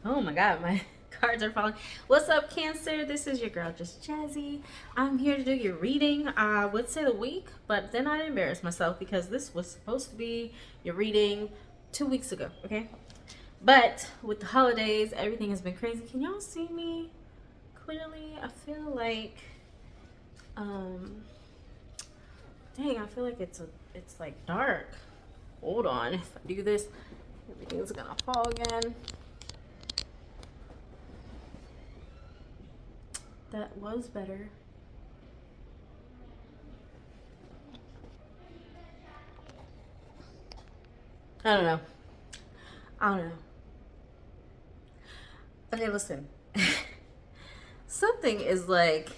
Oh my god, my cards are falling. What's up, Cancer? This is your girl, Just Jazzy. I'm here to do your reading. I would say the week, but then I'd embarrass myself because this was supposed to be your reading 2 weeks ago, okay? But with the holidays, everything has been crazy. Can y'all see me clearly? I feel like, um, dang, I feel like it's like dark. Hold on, if I do this, everything's gonna fall again. That was better. I don't know. I don't know. Okay, listen. Something is like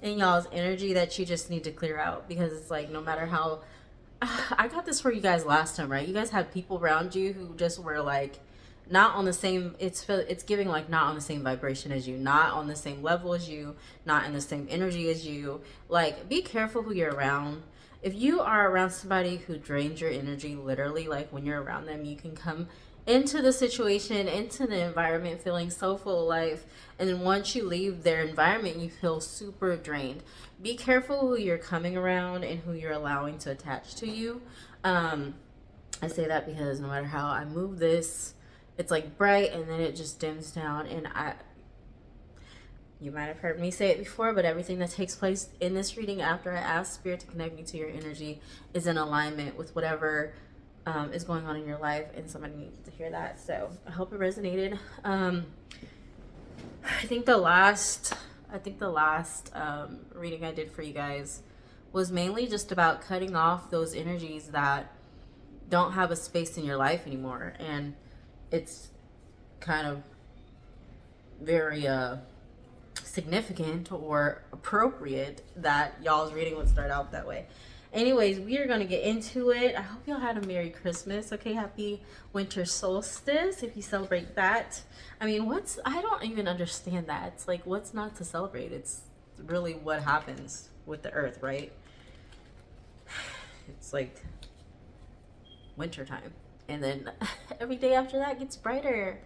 in y'all's energy that you just need to clear out because it's like no matter how I got this for you guys last time, right? You guys had people around you who just were like not on the same it's giving like not on the same vibration as you, not on the same level as you, not in the same energy as you. Like be careful who you're around. If you are around somebody who drains your energy literally, like when you're around them, you can come into the situation, into the environment feeling so full of life, and then once you leave their environment you feel super drained. Be careful who you're coming around and who you're allowing to attach to you. I say that because no matter how I move this, it's like bright and then it just dims down. And you might have heard me say it before, but everything that takes place in this reading after I ask Spirit to connect me to your energy is in alignment with whatever is going on in your life, and somebody needs to hear that. So I hope it resonated. I think the last, reading I did for you guys was mainly just about cutting off those energies that don't have a space in your life anymore, and it's kind of very significant or appropriate that y'all's reading would start out that way. Anyways, we are going to get into it. I hope y'all had a Merry Christmas. Okay, happy winter solstice if you celebrate that. I mean, I don't even understand that. It's like, what's not to celebrate? It's really what happens with the earth, right? It's like wintertime. And then every day after that gets brighter.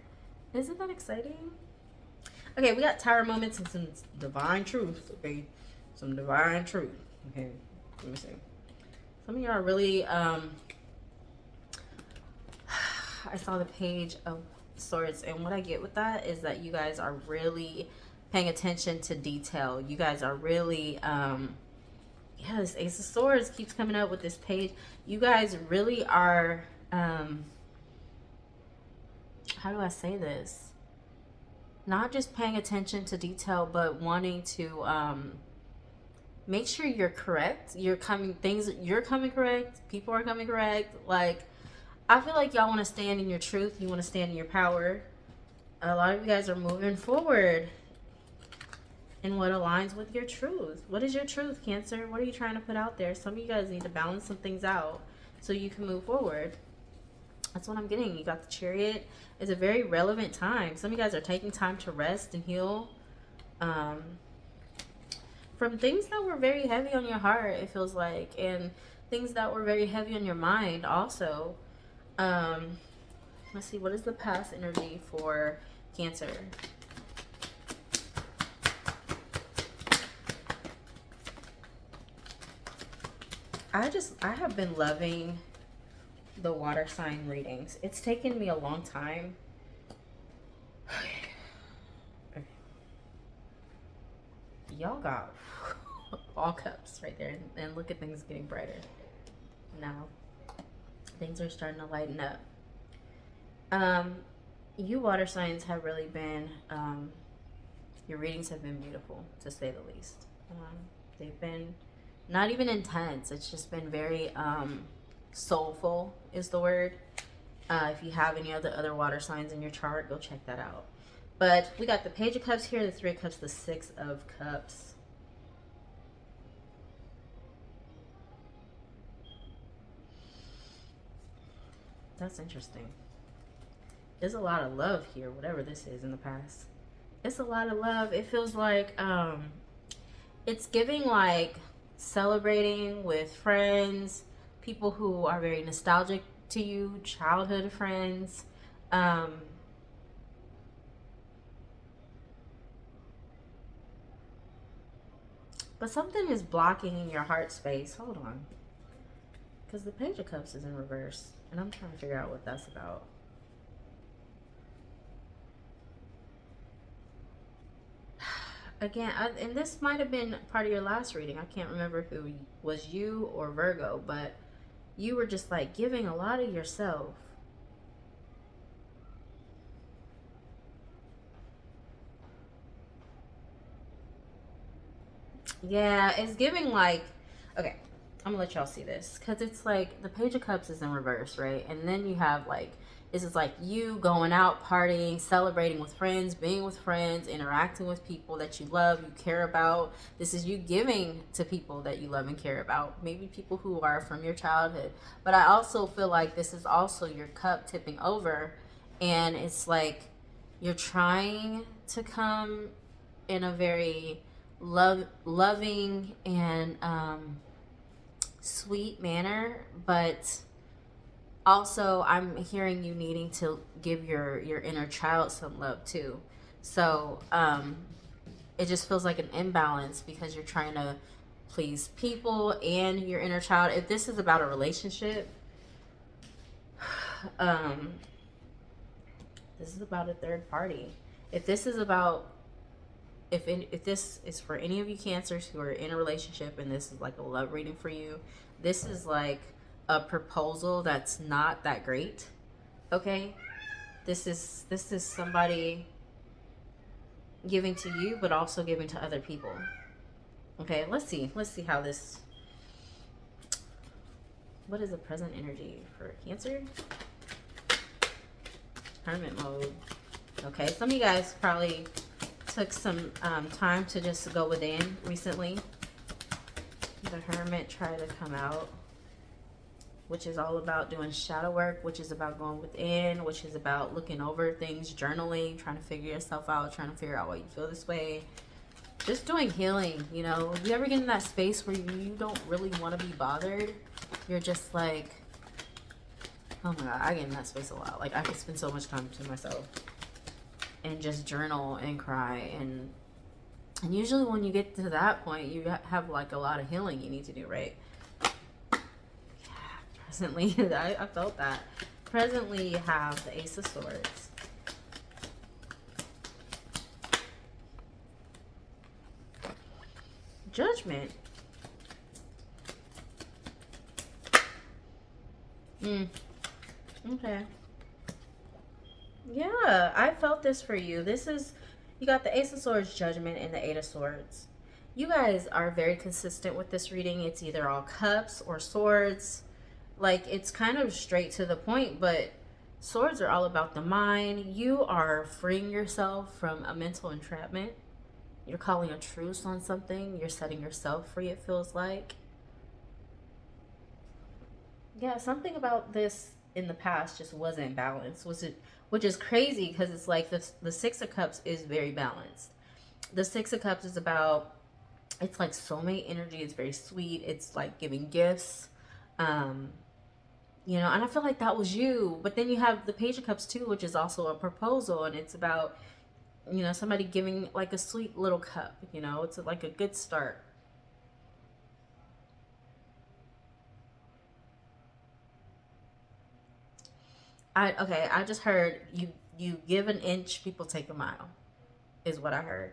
Isn't that exciting? Okay, we got tower moments and some divine truth. Okay, some divine truth. Okay, let me see. Some of y'all are really. I saw the page of swords, and what I get with that is that you guys are really paying attention to detail. You guys are really. Yeah, this Ace of Swords keeps coming up with this page. You guys really are. How do I say this? Not just paying attention to detail, but wanting to make sure you're correct. You're coming correct. People are coming correct. Like, I feel like y'all want to stand in your truth. You want to stand in your power. A lot of you guys are moving forward in what aligns with your truth. What is your truth, Cancer? What are you trying to put out there? Some of you guys need to balance some things out so you can move forward. That's what I'm getting. You got the Chariot. It's a very relevant time. Some of you guys are taking time to rest and heal from things that were very heavy on your heart, it feels like, and things that were very heavy on your mind also. Let's see, what is the past energy for Cancer? I have been loving the water sign readings. It's taken me a long time. Y'all got all cups right there, and look at things getting brighter now. Things are starting to lighten up. You water signs have really been your readings have been beautiful, to say the least. They've been not even intense. It's just been very soulful is the word. If you have any of the other water signs in your chart, go check that out. But we got the Page of Cups here, the Three of Cups, the Six of Cups. That's interesting. There's a lot of love here, whatever this is in the past. It's a lot of love. It feels like it's giving like celebrating with friends, people who are very nostalgic to you, childhood friends. But something is blocking in your heart space. Hold on. Because the Page of Cups is in reverse. And I'm trying to figure out what that's about. Again, and this might have been part of your last reading. I can't remember if it was you or Virgo, but you were just like giving a lot of yourself. Yeah, it's giving like, okay, I'm gonna let y'all see this because it's like the Page of Cups is in reverse, right? And then you have like, this is like you going out, partying, celebrating with friends, being with friends, interacting with people that you love, you care about. This is you giving to people that you love and care about, maybe people who are from your childhood. But I also feel like this is also your cup tipping over, and it's like you're trying to come in a very loving and sweet manner, but also I'm hearing you needing to give your inner child some love too. So it just feels like an imbalance because you're trying to please people and your inner child. If this is about a relationship, um this is about a third party. If this is about, if this is for any of you cancers who are in a relationship and this is like a love reading for you, this is like a proposal that's not that great. Okay, this is somebody giving to you but also giving to other people. Okay, let's see how this, what is the present energy for Cancer? Hermit mode. Okay, some of you guys probably took some time to just go within recently. The Hermit tried to come out, which is all about doing shadow work, which is about going within, which is about looking over things, journaling, trying to figure yourself out, trying to figure out why you feel this way. Just doing healing, you know. You ever get in that space where you don't really want to be bothered? You're just like, oh my God, I get in that space a lot. Like, I could spend so much time to myself and just journal and cry. And usually when you get to that point, you have like a lot of healing you need to do, right? Presently, I felt that. Presently, you have the Ace of Swords. Judgment. Okay. Yeah, I felt this for you. This is, you got the Ace of Swords, Judgment, and the Eight of Swords. You guys are very consistent with this reading. It's either all cups or swords. Like, it's kind of straight to the point, but swords are all about the mind. You are freeing yourself from a mental entrapment. You're calling a truce on something. You're setting yourself free, it feels like. Yeah, something about this in the past just wasn't balanced. Was it, which is crazy because it's like the Six of Cups is very balanced. The Six of Cups is about, it's like soulmate energy. It's very sweet. It's like giving gifts. You know, and I feel like that was you. But then you have the Page of Cups too, which is also a proposal, and it's about, you know, somebody giving like a sweet little cup. You know, it's like a good start. I just heard you give an inch, people take a mile, is what I heard.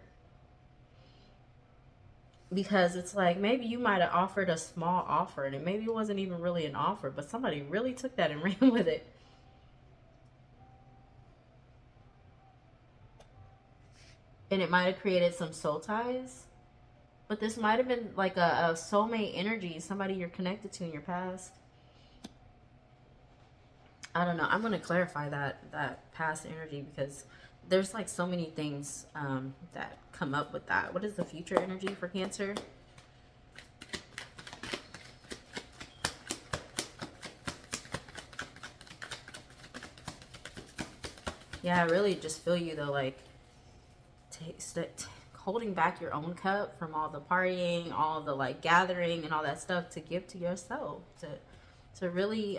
Because it's like maybe you might have offered a small offer and it maybe it wasn't even really an offer, but somebody really took that and ran with it. And it might have created some soul ties. But this might have been like a soulmate energy, somebody you're connected to in your past. I don't know. I'm gonna clarify that past energy because there's like so many things that come up with that. What is the future energy for Cancer? Yeah, I really just feel you though, like holding back your own cup from all the partying, all the like gathering and all that stuff to give to yourself, to really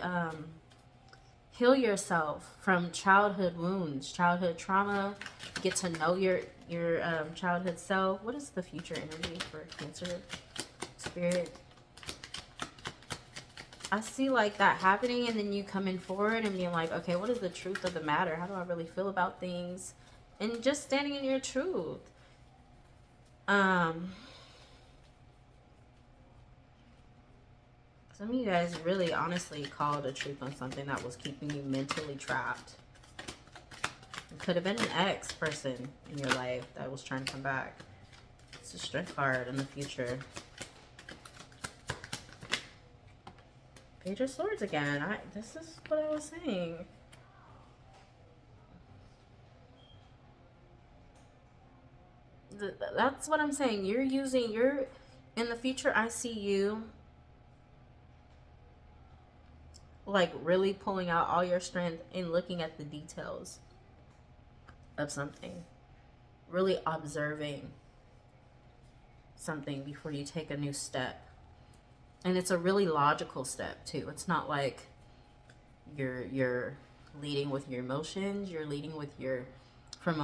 Heal yourself from childhood wounds, childhood trauma. Get to know your childhood self. What is the future energy for Cancer spirit? I see like that happening, and then you coming forward and being like, okay, what is the truth of the matter? How do I really feel about things? And just standing in your truth. Some of you guys really honestly called the truth on something that was keeping you mentally trapped. It could have been an ex person in your life that was trying to come back. It's a Strength card in the future. Page of Swords again. This is what I was saying. That's what I'm saying. In the future, I see you like really pulling out all your strength and looking at the details of something. Really observing something before you take a new step. And it's a really logical step too. It's not like you're leading with your emotions. You're leading with your from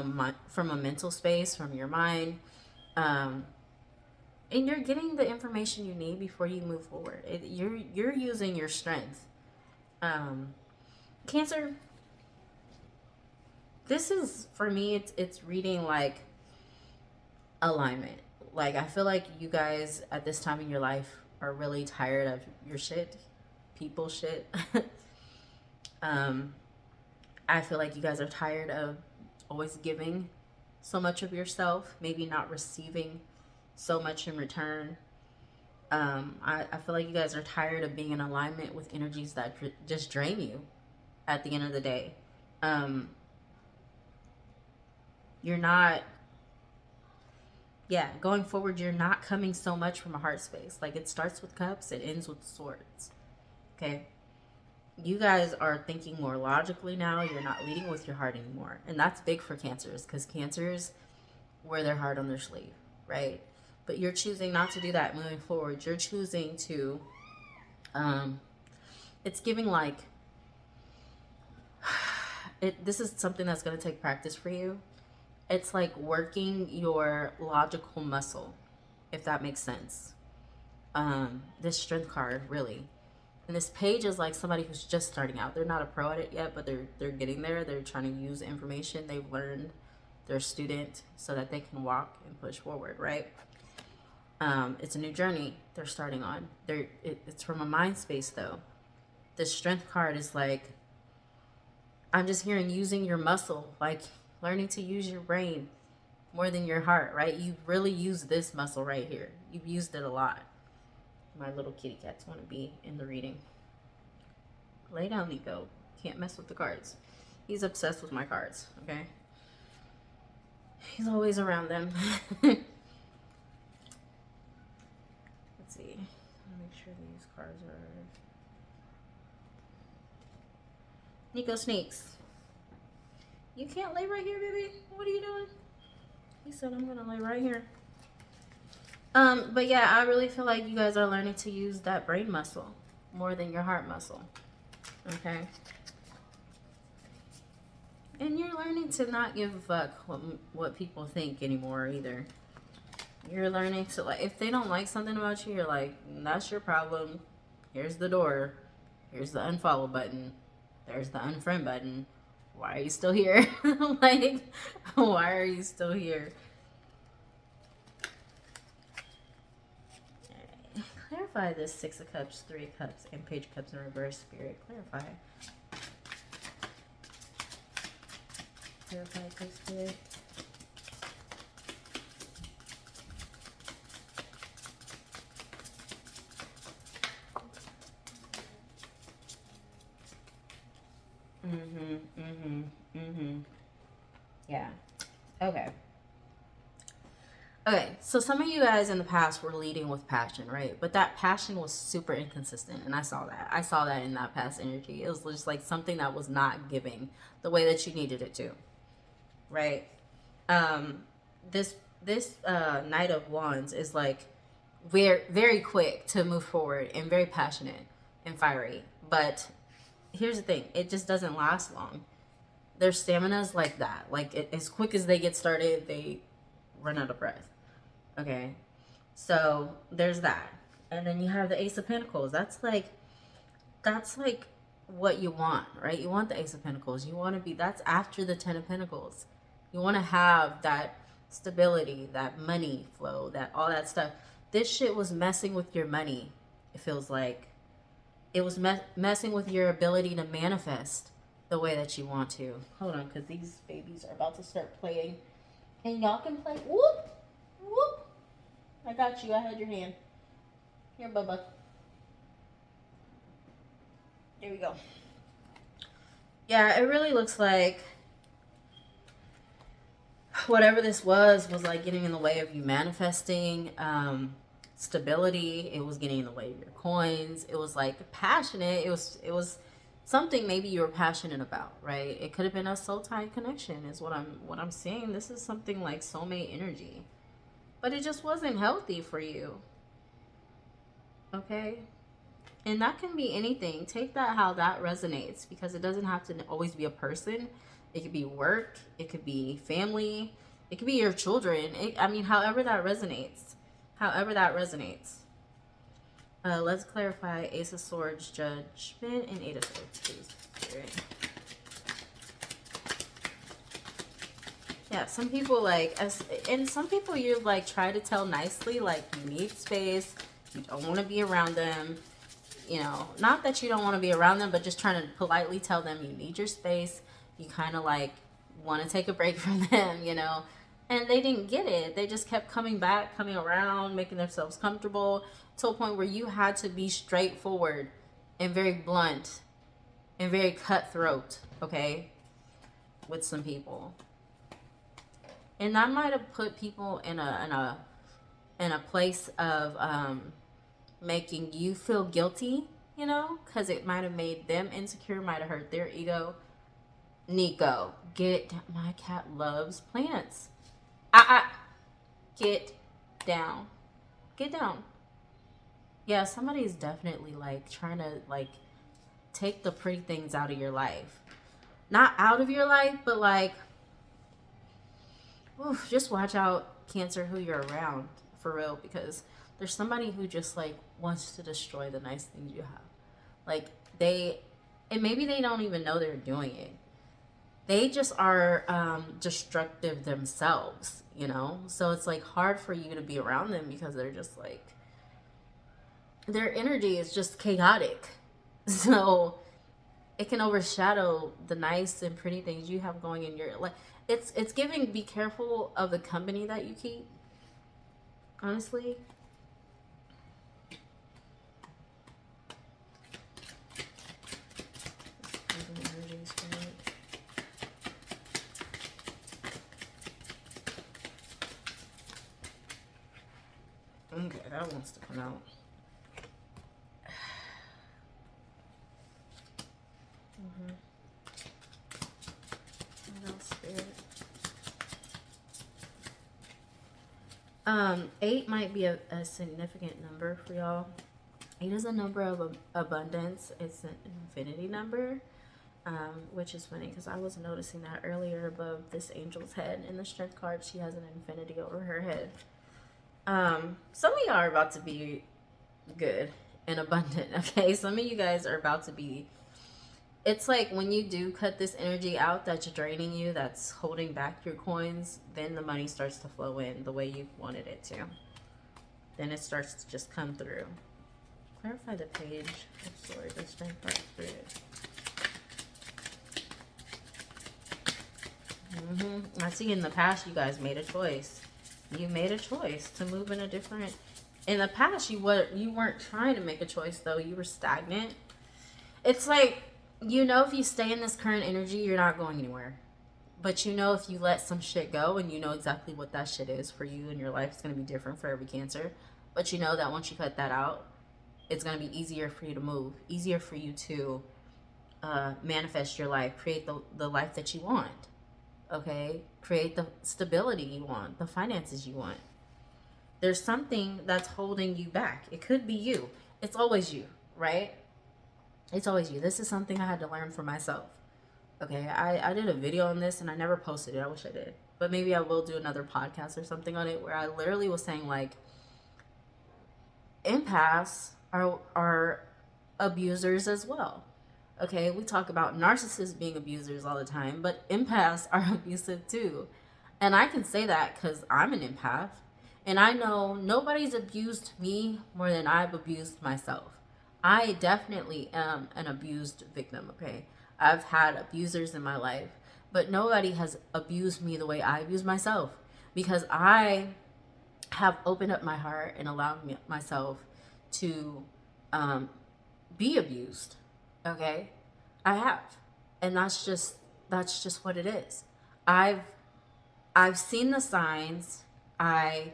a mental space, from your mind, and you're getting the information you need before you move forward. You're using your strength. Cancer. This is for me. It's reading like alignment. Like I feel like you guys at this time in your life are really tired of your shit, people shit. I feel like you guys are tired of always giving so much of yourself, maybe not receiving so much in return. I feel like you guys are tired of being in alignment with energies that just drain you at the end of the day. You're not, yeah, going forward, you're not coming so much from a heart space. Like it starts with cups, it ends with swords. Okay? You guys are thinking more logically now. You're not leading with your heart anymore. And that's big for Cancers because Cancers wear their heart on their sleeve, right? But you're choosing not to do that moving forward. You're choosing to, it's giving like, this is something that's going to take practice for you. It's like working your logical muscle, if that makes sense. This Strength card, really. And this page is like somebody who's just starting out. They're not a pro at it yet, but they're getting there. They're trying to use information they've learned. They're a student so that they can walk and push forward, right? It's a new journey they're starting on. It's from a mind space though. The Strength card is like, I'm just hearing using your muscle, like learning to use your brain more than your heart, right? You really use this muscle right here. You've used it a lot. My little kitty cats want to be in the reading. Lay down, Nico. Can't mess with the cards. He's obsessed with my cards, okay? He's always around them. Let's see. Make sure these cards are... Nico sneaks. You can't lay right here, baby. What are you doing? He said I'm gonna lay right here. But yeah, I really feel like you guys are learning to use that brain muscle more than your heart muscle. Okay? And you're learning to not give a fuck what people think anymore either. You're learning to, like, if they don't like something about you, you're like, that's your problem. Here's the door. Here's the unfollow button. There's the unfriend button. Why are you still here? Like, why are you still here? Clarify this Six of Cups, Three of Cups, and Page of Cups in reverse, Spirit. Clarify. Clarify, please, Spirit. Yeah. Okay. Okay, so some of you guys in the past were leading with passion, right? But that passion was super inconsistent, and I saw that. I saw that in that past energy. It was just like something that was not giving the way that you needed it to, right? This Knight of Wands is like very quick to move forward and very passionate and fiery, but here's the thing, it just doesn't last long. Their stamina is like that. Like as quick as they get started, they run out of breath. Okay, so there's that, and then you have the Ace of Pentacles. That's like what you want, right? You want the Ace of Pentacles. You want to be, that's after the Ten of Pentacles. You want to have that stability, that money flow, that all that stuff. This shit was messing with your money. It feels like it was messing with your ability to manifest the way that you want to. Hold on, because these babies are about to start playing. And y'all can play. Whoop! Whoop! I got you. I had your hand. Here, Bubba. There we go. Yeah, it really looks like whatever this was like getting in the way of you manifesting stability. It was getting in the way of your coins. It was like passionate. It was something maybe you were passionate about, right? It could have been a soul tie connection is what I'm seeing. This is something like soulmate energy, but it just wasn't healthy for you. Okay, and that can be anything. Take that how that resonates, because it doesn't have to always be a person. It could be work, it could be family, it could be your children. I mean, however that resonates. However that resonates. Let's clarify Ace of Swords, Judgment, and Eight of Swords, please. Spirit. Yeah, some people like, and some people you like try to tell nicely, like you need space, you don't want to be around them. You know, not that you don't want to be around them, but just trying to politely tell them you need your space. You kind of like want to take a break from them, you know. And they didn't get it. They just kept coming back, coming around, making themselves comfortable to a point where you had to be straightforward and very blunt and very cutthroat, okay, with some people. And that might have put people in a place of making you feel guilty, you know, because it might have made them insecure, might have hurt their ego. Nico, my cat loves plants. Get down. Get down. Yeah, somebody's definitely like trying to like take the pretty things out of your life. Not out of your life, but like, oof, just watch out, Cancer, who you're around, for real, because there's somebody who just like wants to destroy the nice things you have. Like and maybe they don't even know they're doing it. They just are destructive themselves, you know? So it's like hard for you to be around them because they're just like, their energy is just chaotic. So it can overshadow the nice and pretty things you have going in your life. It's giving, be careful of the company that you keep, honestly. Okay, that wants to come out. Spirit. 8 might be a significant number for y'all. 8 is a number of abundance. It's an infinity number, which is funny because I was noticing that earlier above this angel's head. In the strength card, she has an infinity over her head. Some of y'all are about to be good and abundant, okay? Some of you guys are about to be, it's like when you do cut this energy out that's draining you, that's holding back your coins, then the money starts to flow in the way you wanted it to. Then it starts to just come through. Clarify the Page of Swords, the Strength card, Spirit. I see in the past you guys made a choice. You made a choice to move in a different, in the past you weren't trying to make a choice though. You were stagnant. It's like, you know, if you stay in this current energy, you're not going anywhere. But you know, if you let some shit go, and you know exactly what that shit is for you in your life, it's going to be different for every Cancer. But you know that once you cut that out, it's going to be easier for you to move, easier for you to manifest your life, create the life that you want. Okay, create the stability you want, the finances you want. There's something that's holding you back. It could be you. It's always you, right? It's always you. This is something I had to learn for myself. Okay, I did a video on this and I never posted it. I wish I did. But maybe I will do another podcast or something on it where I literally was saying like empaths are abusers as well. Okay, we talk about narcissists being abusers all the time, but empaths are abusive too. And I can say that because I'm an empath. And I know nobody's abused me more than I've abused myself. I definitely am an abused victim, okay? I've had abusers in my life, but nobody has abused me the way I abuse myself because I have opened up my heart and allowed myself to um, be abused, okay? I have. And that's just what it is. I've I've seen the signs. I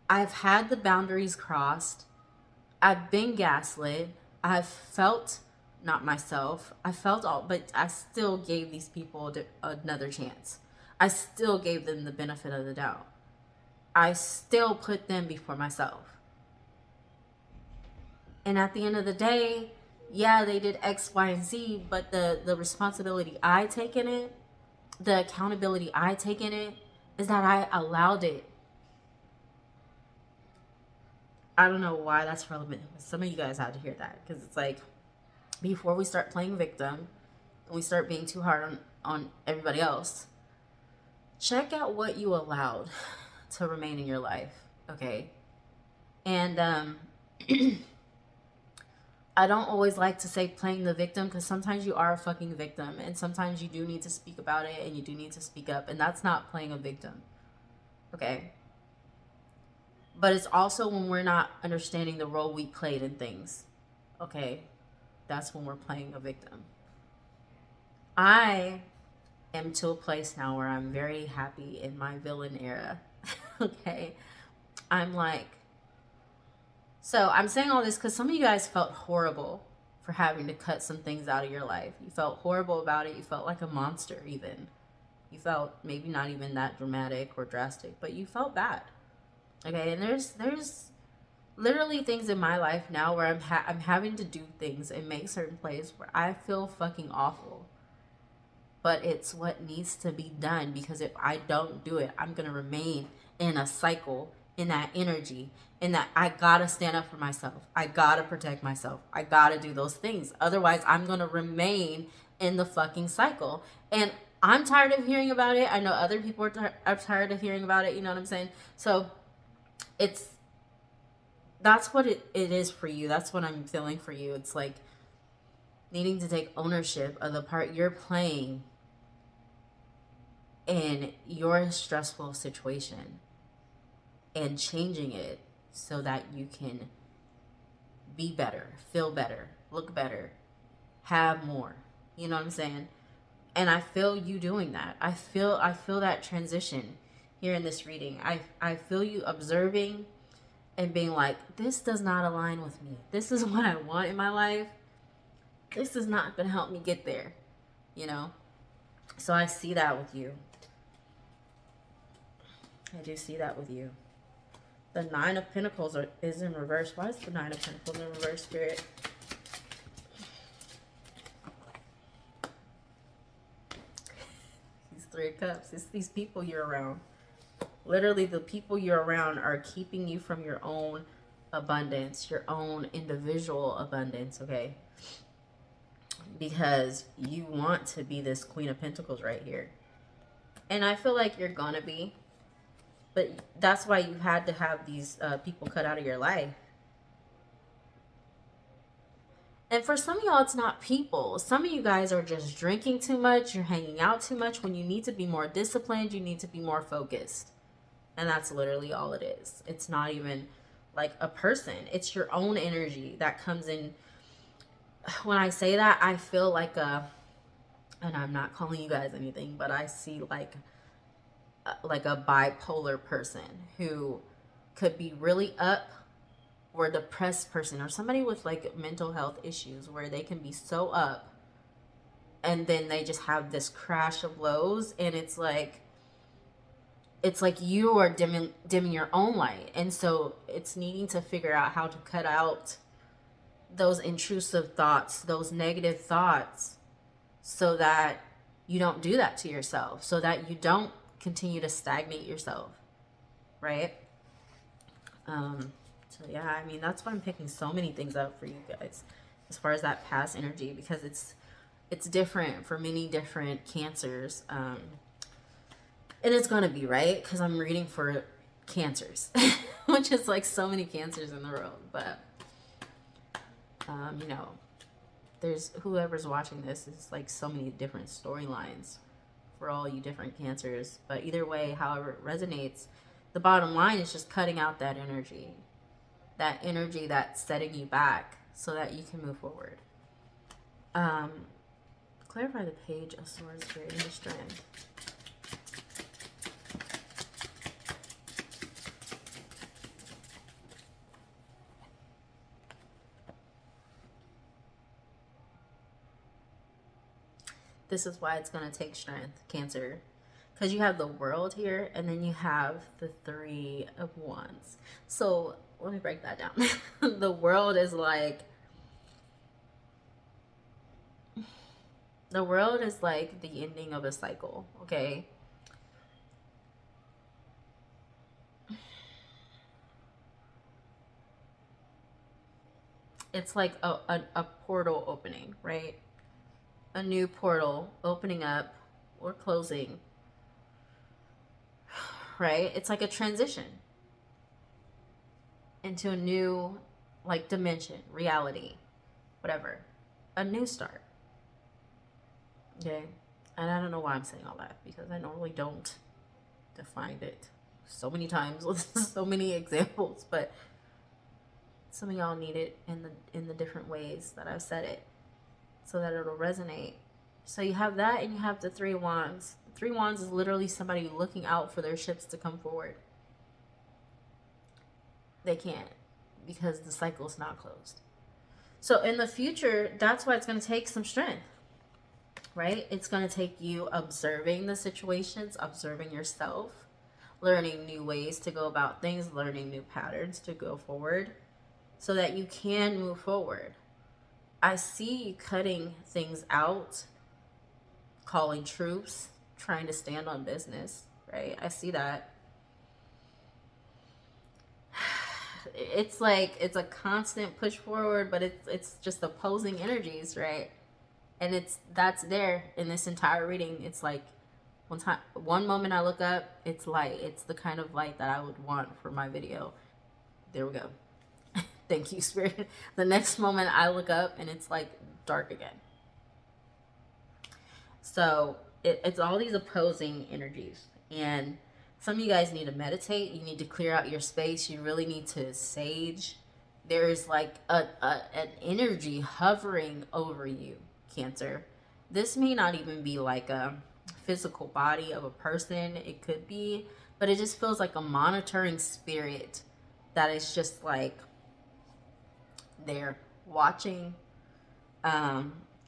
I've had the boundaries crossed. I've been gaslit. I've felt not myself. I felt all, but I still gave these people another chance. I still gave them the benefit of the doubt. I still put them before myself. And at the end of the day, yeah, they did X, Y, and Z, but the responsibility I take in it, the accountability I take in it, is that I allowed it. I don't know why that's relevant. Some of you guys had to hear that because it's like before we start playing victim and we start being too hard on everybody else, check out what you allowed to remain in your life, okay? And I don't always like to say playing the victim because sometimes you are a fucking victim and sometimes you do need to speak about it and you do need to speak up, and that's not playing a victim, okay? But it's also when we're not understanding the role we played in things, okay? That's when we're playing a victim. I am to a place now where I'm very happy in my villain era, okay? I'm like, so I'm saying all this because some of you guys felt horrible for having to cut some things out of your life. You felt horrible about it. You felt like a monster even. You felt maybe not even that dramatic or drastic, but you felt bad. Okay, and there's literally things in my life now where I'm having to do things and make certain plays where I feel fucking awful. But it's what needs to be done because if I don't do it, I'm gonna remain in a cycle, in that energy, in that I gotta stand up for myself. I gotta protect myself. I gotta do those things. Otherwise, I'm gonna remain in the fucking cycle. And I'm tired of hearing about it. I know other people are tired of hearing about it. You know what I'm saying? So it's that's what it is for you. That's what I'm feeling for you. It's like needing to take ownership of the part you're playing in your stressful situation and changing it so that you can be better, feel better, look better, have more. You know what I'm saying? And I feel you doing that. I feel that transition here in this reading. I feel you observing and being like, this does not align with me. This is what I want in my life. This is not going to help me get there, you know? So I see that with you. I do see that with you. The Nine of Pentacles is in reverse. Why is the Nine of Pentacles in reverse, Spirit? These Three of Cups. It's these people you're around. Literally, the people you're around are keeping you from your own abundance, your own individual abundance, okay? Because you want to be this Queen of Pentacles right here. And I feel like you're gonna be. But that's why you had to have these people cut out of your life. And for some of y'all, it's not people. Some of you guys are just drinking too much. You're hanging out too much when you need to be more disciplined. You need to be more focused. And that's literally all it is. It's not even like a person. It's your own energy that comes in. When I say that, I feel like and I'm not calling you guys anything, but I see like a bipolar person who could be really up, or a depressed person, or somebody with like mental health issues where they can be so up and then they just have this crash of lows, and it's like you are dimming your own light. And so it's needing to figure out how to cut out those intrusive thoughts, those negative thoughts, so that you don't do that to yourself, so that you don't continue to stagnate yourself, right? So yeah, I mean, that's why I'm picking so many things up for you guys as far as that past energy, because it's different for many different cancers. And it's gonna be, right, because I'm reading for cancers, which is like so many cancers in the world. But you know, there's whoever's watching this is like so many different storylines for all you different cancers. But either way, however it resonates, the bottom line is just cutting out that energy that's setting you back so that you can move forward. Clarify the Page of Swords, creating the strength. This is why it's going to take strength, Cancer. Because you have the World here, and then you have the Three of Wands. So let me break that down. The World is like, the World is like the ending of a cycle, okay? It's like a portal opening, right? A new portal opening up or closing, right? It's like a transition into a new, like, dimension, reality, whatever. A new start. Okay? And I don't know why I'm saying all that, because I normally don't define it so many times with so many examples, but some of y'all need it in the different ways that I've said it, so that it'll resonate. So you have that, and you have the Three Wands. The Three Wands is literally somebody looking out for their ships to come forward. They can't, because the cycle's not closed. So in the future, that's why it's going to take some strength, right? It's going to take you observing the situations, observing yourself, learning new ways to go about things, learning new patterns to go forward, so that you can move forward. I see you cutting things out, calling troops, trying to stand on business, right? I see that. It's like, it's a constant push forward, but it's just opposing energies, right? And that's there in this entire reading. It's like, one moment I look up, it's light. It's the kind of light that I would want for my video. There we go. Thank you, Spirit. The next moment I look up and it's like dark again. So it's all these opposing energies. And some of you guys need to meditate. You need to clear out your space. You really need to sage. There's like an energy hovering over you, Cancer. This may not even be like a physical body of a person. It could be, but it just feels like a monitoring spirit that is just like they're watching,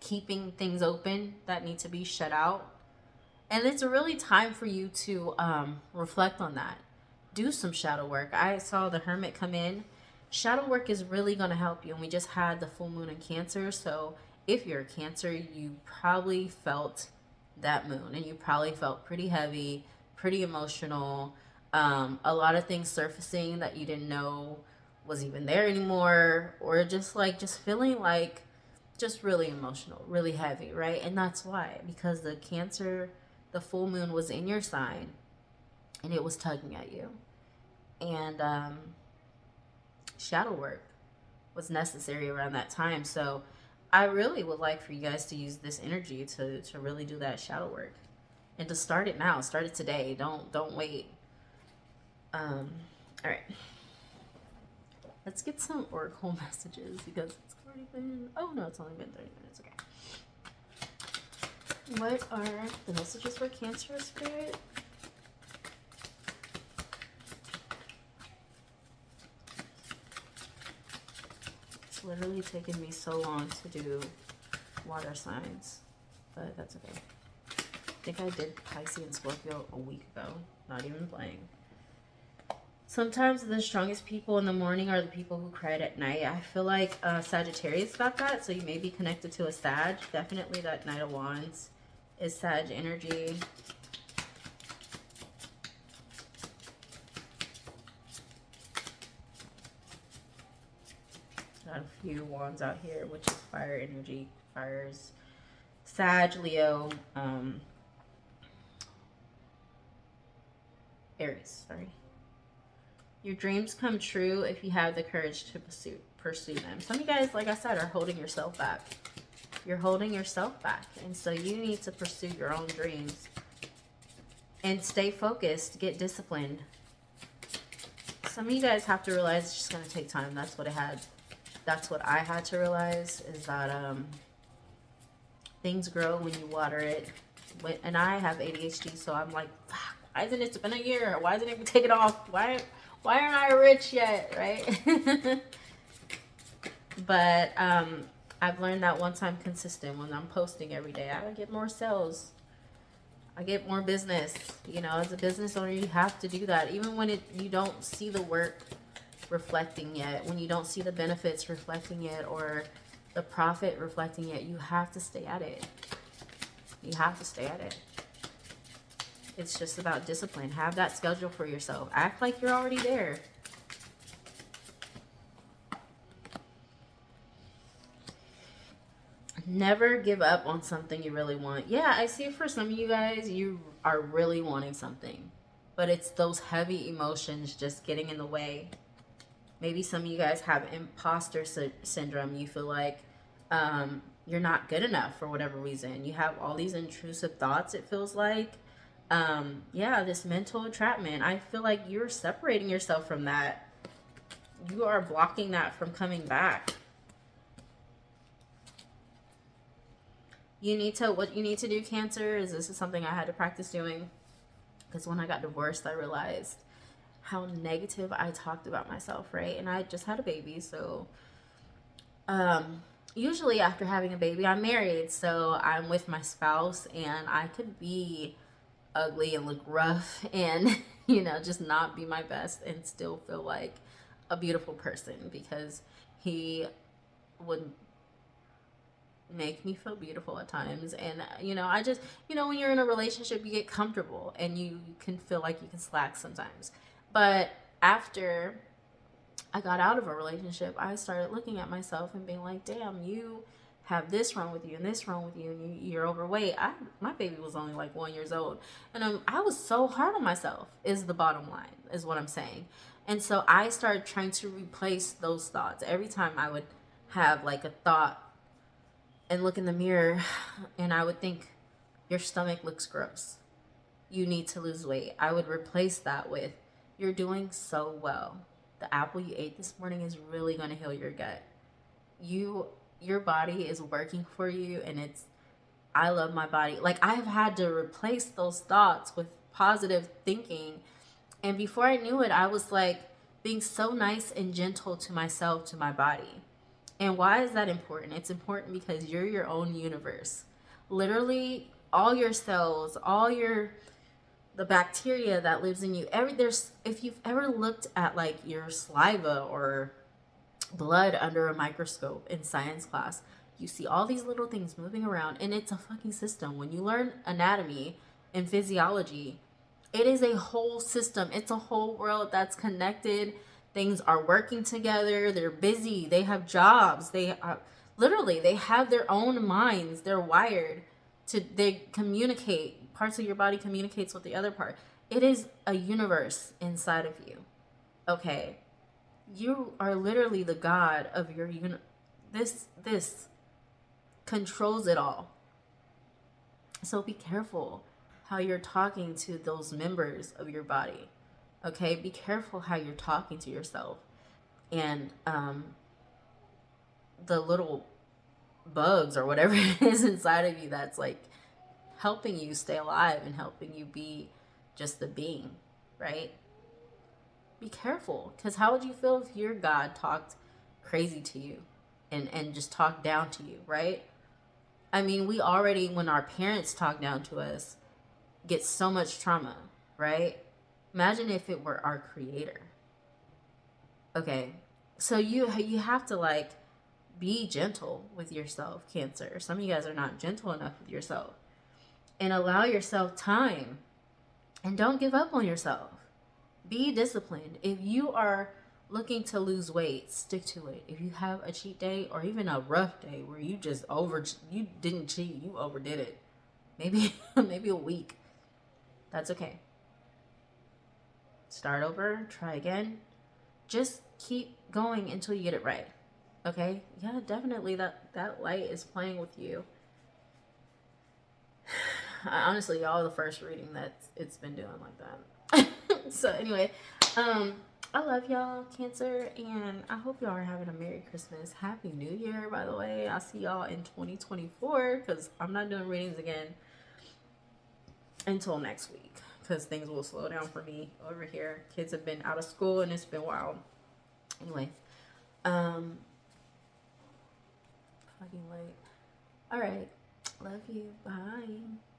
keeping things open that need to be shut out. And it's really time for you to reflect on that. Do some shadow work. I saw the Hermit come in. Shadow work is really going to help you. And we just had the full moon in Cancer. So if you're a Cancer, you probably felt that moon. And you probably felt pretty heavy, pretty emotional. A lot of things surfacing that you didn't know was even there anymore, or just feeling like just really emotional, really heavy, right? And that's why, because the Cancer, the full moon was in your sign and it was tugging at you. And shadow work was necessary around that time. So I really would like for you guys to use this energy to really do that shadow work, and to start it now. Start it today. Don't wait. All right. Let's get some oracle messages, because it's already been, oh no, it's only been 30 minutes, okay. What are the messages for Cancer, Spirit? It's literally taken me so long to do water signs, but that's okay. I think I did Pisces and Scorpio a week ago, not even playing. Sometimes the strongest people in the morning are the people who cried at night. I feel like Sagittarius got that, so you may be connected to a Sag. Definitely that Knight of Wands is Sag energy. Got a few wands out here, which is fire energy. Fires. Sag, Leo, Aries, sorry. Your dreams come true if you have the courage to pursue them. Some of you guys, like I said, are holding yourself back. You're holding yourself back. And so you need to pursue your own dreams. And stay focused. Get disciplined. Some of you guys have to realize it's just going to take time. That's what I had to realize, is that things grow when you water it. And I have ADHD, so I'm like, fuck, why hasn't it been a year? Why hasn't it taken off? Why aren't I rich yet, right? But I've learned that once I'm consistent, when I'm posting every day, I get more sales. I get more business. You know, as a business owner, you have to do that. Even when you don't see the work reflecting yet, when you don't see the benefits reflecting it, or the profit reflecting it, you have to stay at it. You have to stay at it. It's just about discipline. Have that schedule for yourself. Act like you're already there. Never give up on something you really want. Yeah, I see for some of you guys, you are really wanting something, but it's those heavy emotions just getting in the way. Maybe some of you guys have imposter syndrome. You feel like you're not good enough for whatever reason. You have all these intrusive thoughts, it feels like. Yeah, this mental entrapment. I feel like you're separating yourself from that. You are blocking that from coming back. What you need to do, Cancer, is this is something I had to practice doing. Because when I got divorced, I realized how negative I talked about myself, right? And I just had a baby, so usually after having a baby, I'm married, so I'm with my spouse, and I could be ugly and look rough and you know, just not be my best and still feel like a beautiful person, because he would make me feel beautiful at times. And you know, I just, you know, when you're in a relationship, you get comfortable and you can feel like you can slack sometimes. But after I got out of a relationship, I started looking at myself and being like, damn, you have this wrong with you and this wrong with you, and you're overweight. My baby was only like 1 year old, and I was so hard on myself, is the bottom line, is what I'm saying. And so I started trying to replace those thoughts. Every time I would have like a thought and look in the mirror, and I would think, your stomach looks gross, you need to lose weight, I would replace that with, you're doing so well, the apple you ate this morning is really going to heal your gut. Your body is working for you, and I love my body. Like, I've had to replace those thoughts with positive thinking. And before I knew it, I was like being so nice and gentle to myself, to my body. And why is that important? It's important because you're your own universe. Literally, all your cells, the bacteria that lives in you, if you've ever looked at like your saliva or blood under a microscope in science class, you see all these little things moving around, and it's a fucking system. When you learn anatomy and physiology, it is a whole system. It's a whole world that's connected. Things are working together. They're busy. They have jobs. They have their own minds. They're wired they communicate. Parts of your body communicates with the other part. It is a universe inside of you. Okay. You are literally the god of your this controls it all. So be careful how you're talking to those members of your body. Okay? Be careful how you're talking to yourself. And the little bugs or whatever it is inside of you that's like helping you stay alive and helping you be just the being, right? Be careful, because how would you feel if your God talked crazy to you and just talked down to you, right? I mean, we already, when our parents talk down to us, get so much trauma, right? Imagine if it were our creator. Okay. So you have to like be gentle with yourself, Cancer. Some of you guys are not gentle enough with yourself. And allow yourself time. And don't give up on yourself. Be disciplined. If you are looking to lose weight, stick to it. If you have a cheat day or even a rough day where you didn't cheat, you overdid it. Maybe maybe a week. That's okay. Start over, try again. Just keep going until you get it right. Okay? Yeah, definitely that light is playing with you. Honestly, y'all are the first reading that it's been doing like that. So anyway, I love y'all, Cancer, and I hope y'all are having a Merry Christmas. Happy New Year, by the way. I'll see y'all in 2024 because I'm not doing readings again until next week because things will slow down for me over here. Kids have been out of school and it's been wild. Anyway, um, fucking late. All right. Love you. Bye.